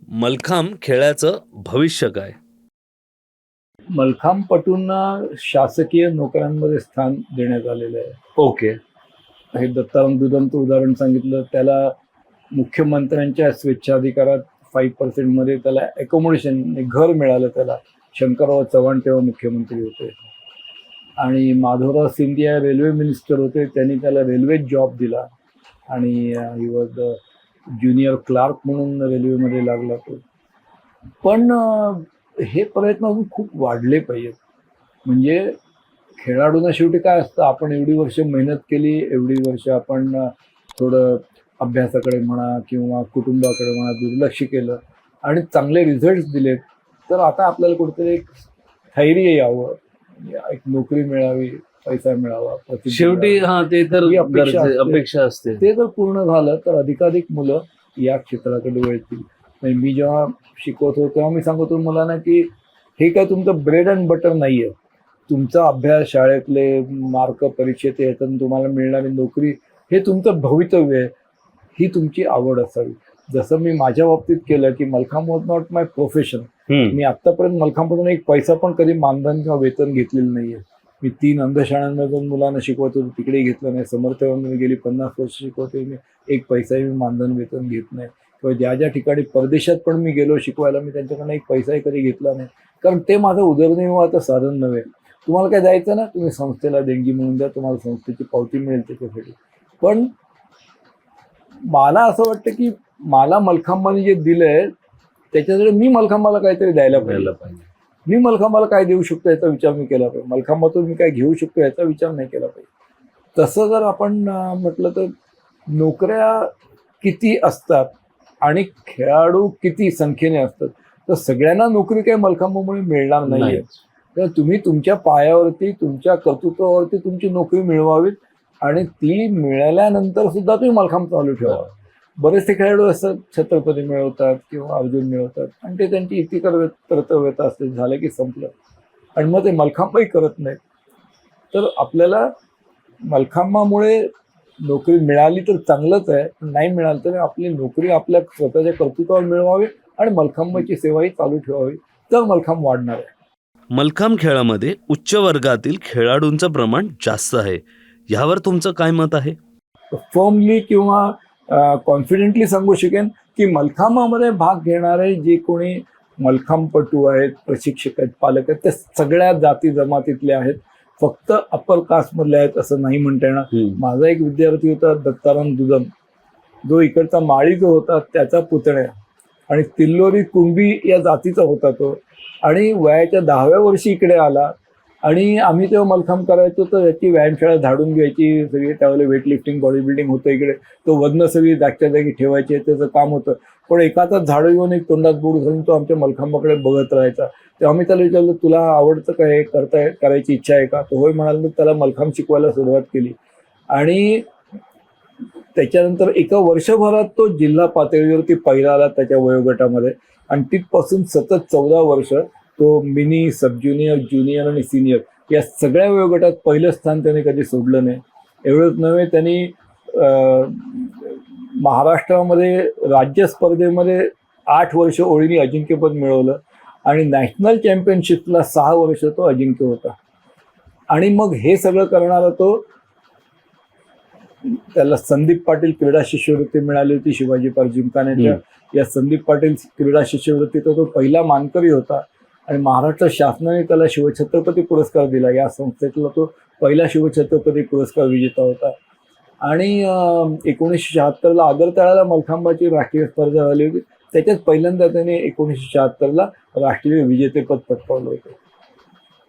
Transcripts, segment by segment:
मल्लखांब खेळाचं भविष्य काय? मल्लखांबपटूंना शासकीय नोकऱ्यांमध्ये स्थान देण्यात आलेलं आहे. ओके. हे दत्ताराम दुदमचं उदाहरण सांगितलं. त्याला मुख्यमंत्र्यांच्या स्वेच्छाधिकारात 5% मध्ये त्याला अकोमोडेशन घर मिळालं त्याला. शंकरराव चव्हाण तेव्हा मुख्यमंत्री होते आणि माधवराव सिंधिया रेल्वे मिनिस्टर होते. त्यांनी त्याला रेल्वे जॉब दिला आणि ही वॉज ज्युनियर क्लार्क म्हणून रेल्वेमध्ये लागला तो. पण हे प्रयत्न अजून खूप वाढले पाहिजेत. म्हणजे खेळाडूंना शेवटी काय असतं, आपण एवढी वर्ष मेहनत केली, एवढी वर्ष आपण थोडं अभ्यासाकडे म्हणा किंवा कुटुंबाकडे म्हणा दुर्लक्ष केलं आणि चांगले रिझल्ट्स दिलेत, तर आता आपल्याला कुठेतरी एक स्थैर्य यावं, एक नोकरी मिळावी, पैसा मिळावा, प्रसिद्धी शेवटी मिळावी. ते तर ही अपेक्षा असते. अपेक्षा असते. ते जर पूर्ण झालं तर अधिकाधिक मुलं या क्षेत्राकडे वळतील. म्हणजे मी जेव्हा शिकवत होतो तेव्हा मी सांगतो मुलांना की हे काय तुमचं ब्रेड अँड बटर नाही आहे. तुमचा अभ्यास, शाळेतले मार्क, परीक्षेत यातून तुम्हाला मिळणारी नोकरी हे तुमचं भवितव्य आहे. ही तुमची आवड असावी. जसं मी माझ्या बाबतीत केलं की mallakhamb was not my profession. मी आत्तापर्यंत मल्लखांबपासून एक पैसा पण कधी मानधन किंवा वेतन घेतलेलं नाही आहे. मी 3 अंधशाळांमधून मुलांना शिकवत होतो, तिकडेही घेतलं नाही. समर्थमध्ये गेली 50 वर्ष शिकवते मी, एक पैसाही मी मानधन वेतन घेत नाही. किंवा ज्या ज्या ठिकाणी परदेशात पण मी गेलो शिकवायला, मी त्यांच्याकडनं एक पैसाही कधी घेतला नाही. कारण ते माझं उदरनिर्वाहाचं साधन नव्हे. तुम्हाला काय द्यायचं ना, तुम्ही संस्थेला देणगी म्हणून द्या, तुम्हाला संस्थेची पावती मिळेल त्याच्यासाठी. पण मला असं वाटतं की मला मल्लखांबाने जे दिलंय त्याच्याकडे मी मल्लखांबाला काहीतरी द्यायला पाहिजे. मी मल्लखांबाला काय देऊ शकतो याचा विचार मी केला पाहिजे. मल्लखांबातून मी काय घेऊ शकतो याचा विचार नाही केला पाहिजे. तसं जर आपण म्हटलं तर नोकऱ्या किती असतात आणि खेळाडू किती संख्येने असतात, तर सगळ्यांना नोकरी काही मल्लखांबामुळे मिळणार नाहीये. तर तुम्ही तुमच्या पायावरती, तुमच्या कर्तृत्वावरती तुमची नोकरी मिळवावी आणि ती मिळाल्यानंतर सुद्धा तुम्ही मल्लखांब चालू ठेवा. बरेचसे खेळाडू असतात छत्रपती मिळवतात किंवा अर्जुन मिळवतात आणि ते त्यांची इतकी कर्तव्यता असते, झालं की संपलं आणि मग ते मल्लखांबही करत नाहीत. तर आपल्याला मल्लखांबामुळे नोकरी मिळाली तर चांगलंच आहे, पण नाही मिळाली तर आपली नोकरी आपल्या स्वतःच्या कर्तृत्वावर मिळवावी आणि मल्लखांबाची सेवाही चालू ठेवावी, तर मल्लखांब वाढणार आहे. मल्लखांब खेळामध्ये उच्च वर्गातील खेळाडूंचं प्रमाण जास्त आहे. यावर तुमचं काय मत आहे? फर्मली किंवा कॉन्फिडेंटली सांगू शकेन की मल्लखांबामध्ये भाग घेणारे जे कोणी मल्लखांबपटू आहेत, प्रशिक्षक आहेत, पालक आहेत, ते सगळ्या जाती जमातीतले आहेत. फक्त अप्पर कास्टमधले आहेत असं नाही म्हणता येणार. माझा एक विद्यार्थी होता दत्ताराम दुदम, जो इकडचा माळी जो होता त्याचा पुतण्या आणि तिल्लोरी कुंभी या जातीचा होता तो. आणि वयाच्या 10व्या वर्षी इकडे आला आणि आम्ही तेव्हा मल्लखांब करायचो तर त्याची व्यायामशाळा झाडून घ्यायची सगळी. त्यावेळेला वेट लिफ्टिंग, बॉडी बिल्डिंग होतं इकडे. तो वजनं सगळी जागच्या जागी ठेवायचे, त्याचं काम होतं. पण एकाचा झाडू घेऊन एक तोंडात बुड घालून तो आमच्या मल्लखांबाकडे बघत राहायचा. तेव्हा आम्ही त्याला विचारलं, तुला आवडतं का हे, करायची इच्छा आहे का? तो होय म्हणाला. मी त्याला मल्लखांब शिकवायला सुरुवात केली आणि त्याच्यानंतर एका वर्षभरात तो जिल्हा पातळीवरती पहिला आला त्याच्या वयोगटामध्ये आणि तिथपासून सतत 14 वर्ष तो मिनी, सब ज्युनियर, ज्युनियर आणि सिनियर या सगळ्या वयोगटात पहिलं स्थान त्याने कधी सोडलं नाही. एवढंच नव्हे, त्यांनी महाराष्ट्रामध्ये राज्य स्पर्धेमध्ये 8 वर्ष ओळीने अजिंक्यपद मिळवलं आणि नॅशनल चॅम्पियनशिपला 6 वर्ष तो अजिंक्य होता. आणि मग हे सगळं करणारा तो, त्याला संदीप पाटील क्रीडा शिष्यवृत्ती मिळाली होती शिवाजी पार्क जिमखान्याच्या. या संदीप पाटील क्रीडा शिष्यवृत्तीचा तो पहिला मानकरी होता आणि महाराष्ट्र शासनाने त्याला शिवछत्रपती पुरस्कार दिला. या संस्थेतला तो पहिला शिवछत्रपती पुरस्कार विजेता होता. आणि 1976ला आगरतळ्याला मल्लखांबाची राष्ट्रीय स्पर्धा झाली होती. त्याच्यात पहिल्यांदा त्याने 1976ला राष्ट्रीय विजेतेपद पटकावलं होतं.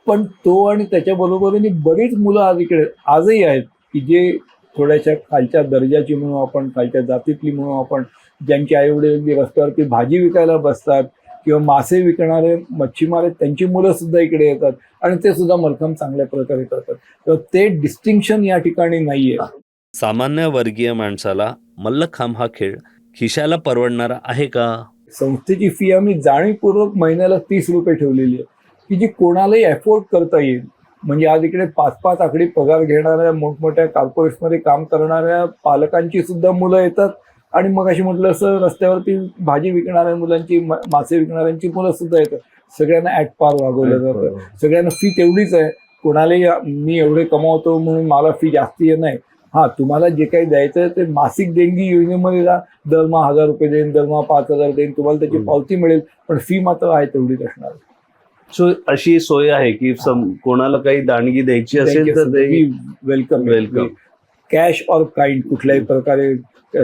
पण तो आणि त्याच्याबरोबरीने बरीच मुलं आज इकडे आजही आहेत की जे थोड्याशा खालच्या दर्जाची म्हणून आपण, खालच्या जातीतली म्हणून आपण, ज्यांची आईवडील रस्त्यावरती भाजी विकायला बसतात किंवा मासे विकणारे मच्छीमार आहेत, त्यांची मुलं सुद्धा इकडे येतात आणि ते सुद्धा मल्लखांब चांगल्या प्रकारे करतात. तर ते डिस्टिंक्शन या ठिकाणी नाहीये. सामान्य वर्गीय माणसाला मल्लखांब हा खेळ खिशाला परवडणारा आहे का? संस्थेची फी आम्ही जाणीवपूर्वक महिन्याला 30 रुपये ठेवलेली आहे की जी कोणालाही अफोर्ड करता येईल. म्हणजे आज इकडे 5-5 आकडी पगार घेणाऱ्या मोठमोठ्या कॉर्पोरेट्समध्ये काम करणाऱ्या पालकांची सुद्धा मुलं येतात आणि मग अशी म्हटलं असं रस्त्यावरती भाजी विकणाऱ्या मुलांची मासे विकणाऱ्यांची मुलं सुद्धा येतात. सगळ्यांना ऍट पार वागवलं जातं. सगळ्यांना फी तेवढीच आहे. कोणालाही मी एवढे कमावतो म्हणून मला फी जास्ती नाही. हा, तुम्हाला जे काही द्यायचं ते मासिक देणगी योजनेमध्ये जा. दरमहा 1000 रुपये देईन, दरमहा 5000 देईन, तुम्हाला त्याची पावती मिळेल, पण फी मात्र आहे तेवढीच असणार. सो अशी सोय आहे की कोणाला काही दानगी द्यायची असेल तर ते वेलकम. कॅश ऑर काइंड कुठल्याही प्रकारे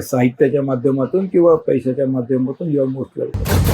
साहित्याच्या माध्यमातून किंवा पैशाच्या माध्यमातून यू आर मोस्ट वेलकम.